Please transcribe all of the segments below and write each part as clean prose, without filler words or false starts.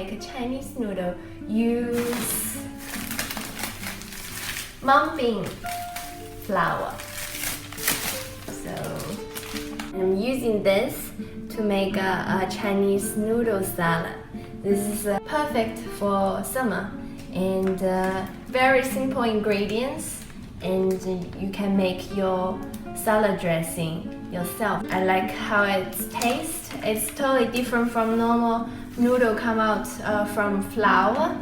make a Chinese noodle, use Mungbean flour. So I'm using this to make a Chinese noodle salad. This is perfect for summer and very simple ingredients, and you can make your salad dressing yourself. I like how it tastes. It's totally different from normal noodle come out from flour.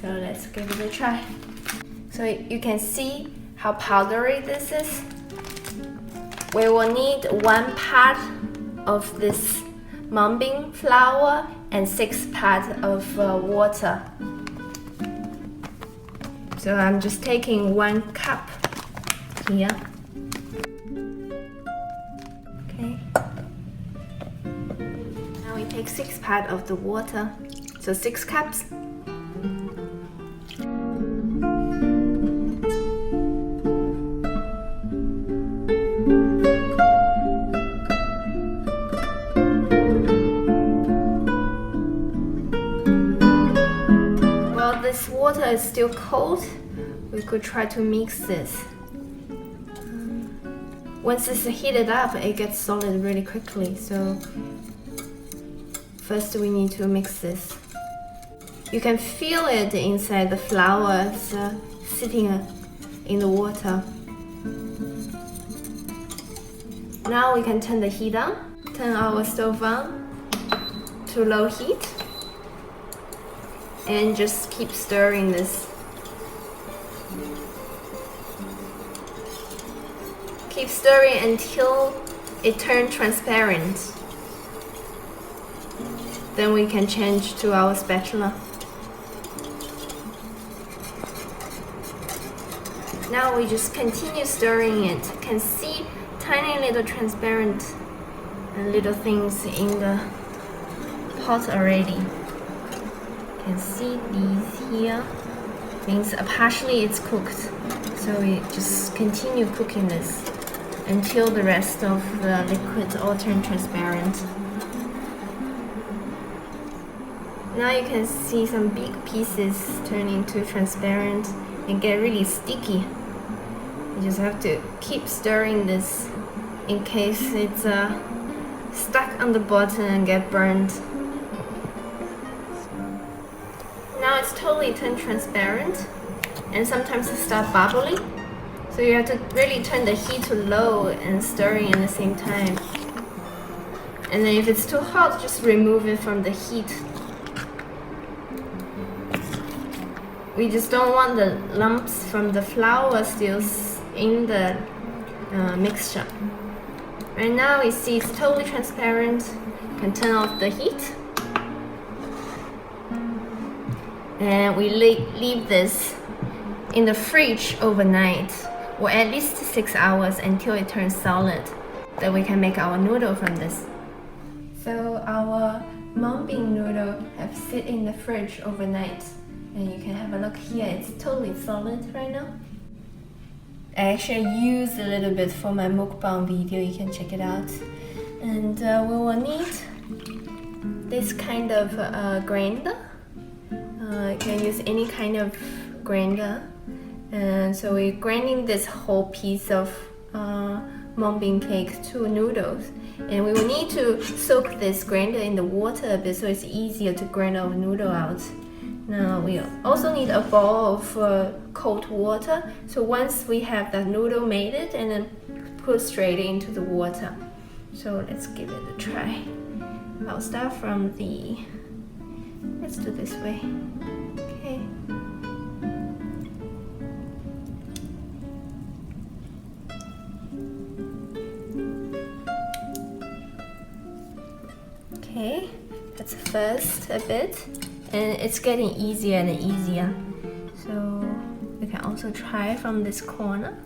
So let's give it a try. So you can see how powdery this is. We will need 1 part of this Mungbean flour and 6 parts of water. So I'm just taking 1 cup here. Okay. Now we take 6 parts of the water, so 6 cups. This water is still cold, we could try to mix this. Once it's heated up, it gets solid really quickly. So first we need to mix this. You can feel it inside the flour sitting in the water. Now we can turn the heat on. Turn our stove on to low heat. And just keep stirring this. Keep stirring until it turns transparent. Then we can change to our spatula. Now we just continue stirring it. You can see tiny little transparent little things in the pot already. You can see these here, means partially it's cooked. So we just continue cooking this until the rest of the liquid all turn transparent. Now you can see some big pieces turn into transparent and get really sticky. You just have to keep stirring this in case it's stuck on the bottom and get burned. Now it's totally turned transparent, and sometimes it starts bubbling. So you have to really turn the heat to low and stirring at the same time. And then if it's too hot, just remove it from the heat. We just don't want the lumps from the flour still in the mixture. Right now we see it's totally transparent. You can turn off the heat. And we leave this in the fridge overnight, or at least 6 hours until it turns solid. Then we can make our noodle from this. So our Mungbean noodle have sit in the fridge overnight. And you can have a look here, it's totally solid right now. I actually used a little bit for my mukbang video, you can check it out. And we will need this kind of grinder. You can use any kind of grinder. And so we're grinding this whole piece of Mungbean cake to noodles. And we will need to soak this grinder in the water a bit so it's easier to grind our noodle out. Now we also need a bowl of cold water. So once we have the noodle made it, and then put straight into the water. So let's give it a try. I'll start from let's do this way. Okay. Okay, that's first a bit. And it's getting easier and easier. So we can also try from this corner.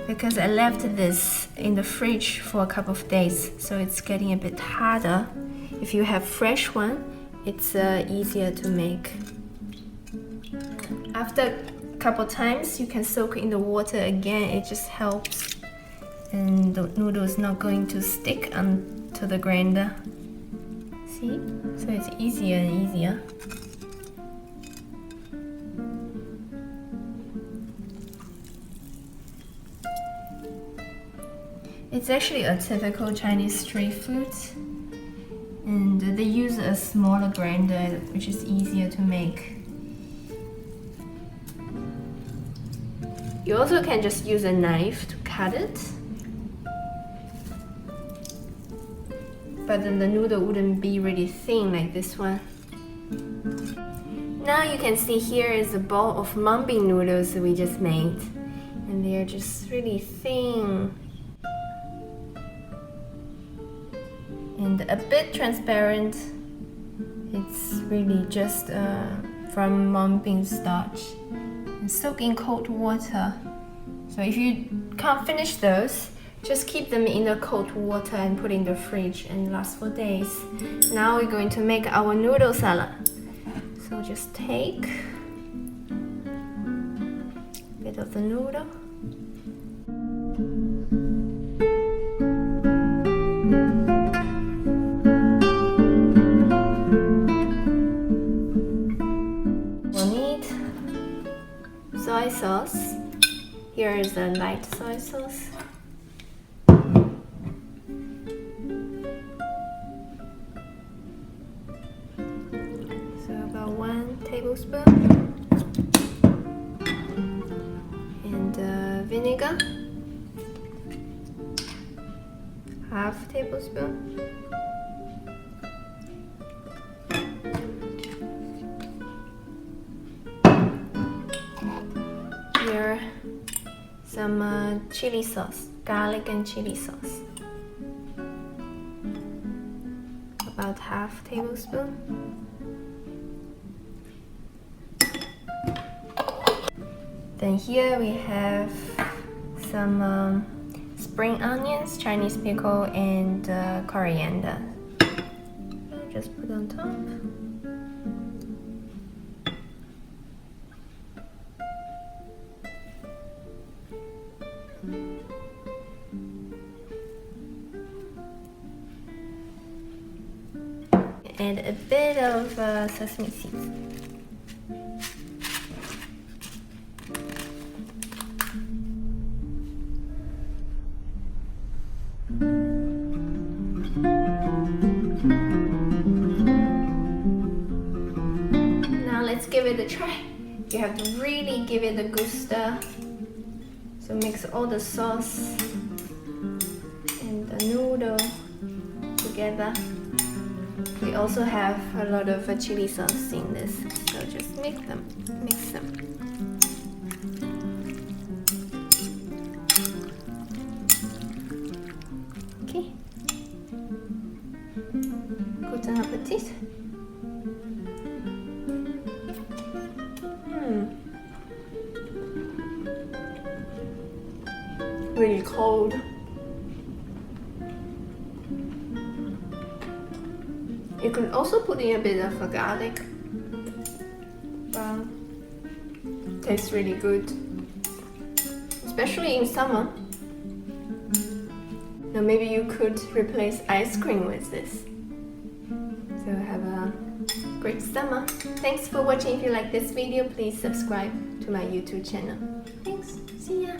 Because I left this in the fridge for a couple of days, so it's getting a bit harder. If you have fresh one, it's easier to make. After couple times, you can soak in the water again. It just helps, and the noodle is not going to stick onto the grinder. See? So it's easier and easier. It's actually a typical Chinese street food, and they use a smaller grinder, which is easier to make. You also can just use a knife to cut it, but then the noodle wouldn't be really thin like this one. Now you can see here is a bowl of Mungbean noodles that we just made, and they're just really thin and a bit transparent. It's really just from Mungbean starch and soak in cold water. So if you can't finish those, just keep them in the cold water and put in the fridge and last for days. Now we're going to make our noodle salad. So just take a bit of the noodle. We'll need soy sauce. Here is a light soy sauce. So about 1 tablespoon. And vinegar, half tablespoon. Here some chili sauce, garlic and chili sauce, about half tablespoon. Then here we have some spring onions, Chinese pickle, and coriander. Just put on top. And a bit of sesame seeds. Now let's give it a try. You have to really give it a good stir. So mix all the sauce and the noodle together. We also have a lot of chili sauce in this, so just mix them. Okay. Guten Appetit. Really cold. You can also put in a bit of garlic. Tastes really good, especially in summer. Now maybe you could replace ice cream with this. So have a great summer. Thanks for watching. If you like this video, please subscribe to my YouTube channel. Thanks. See ya.